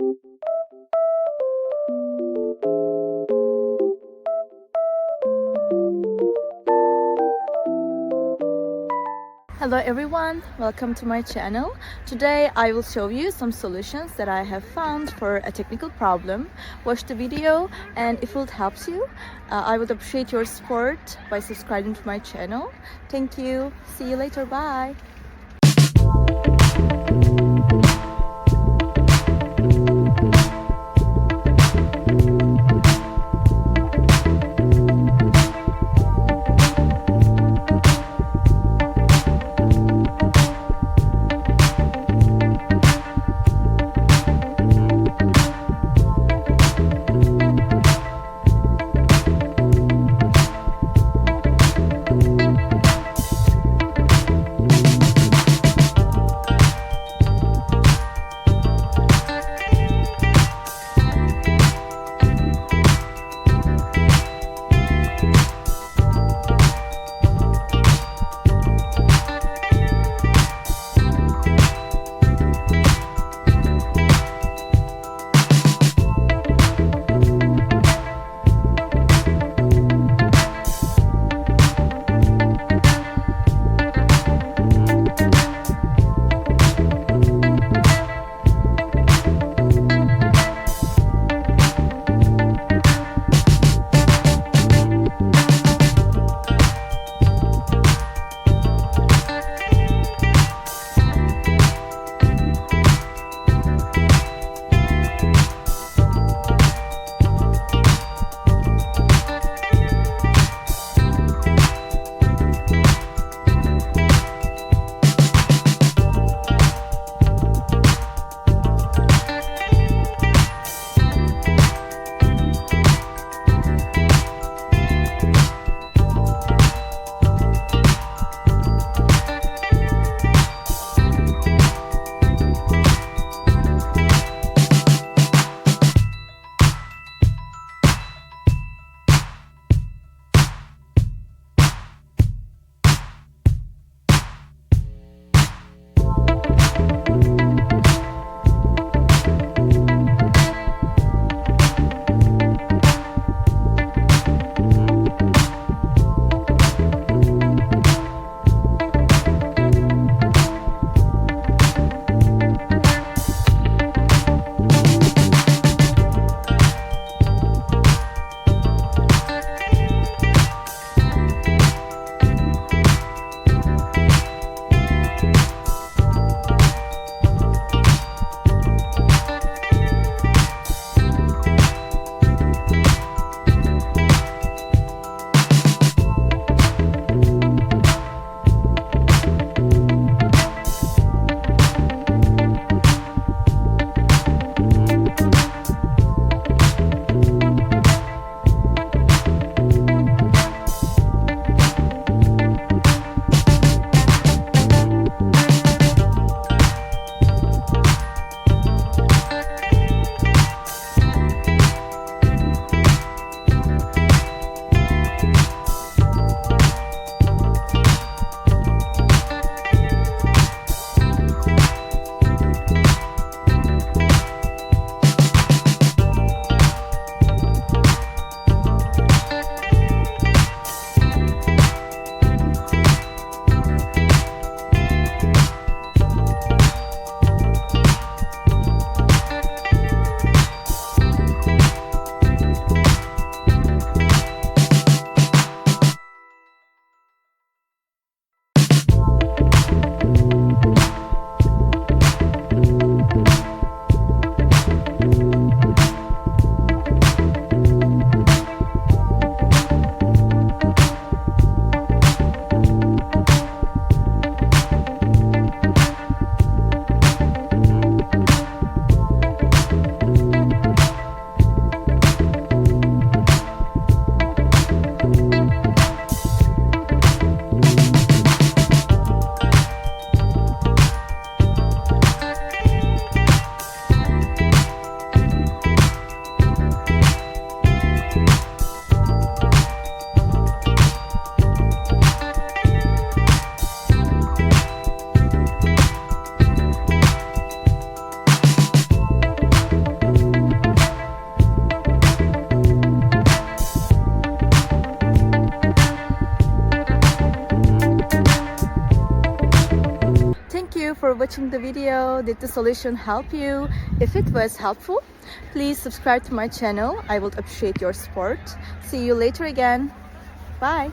Hello everyone, welcome to my channel. Today I will show you some solutions that I have found for a technical problem. Watch the video, and if it helps you, I would appreciate your support by subscribing to my channel. Thank you. See you later. Bye. thank you for watching the video. Did the solution help you? If it was helpful, please subscribe to my channel. I would appreciate your support. See you later again. Bye.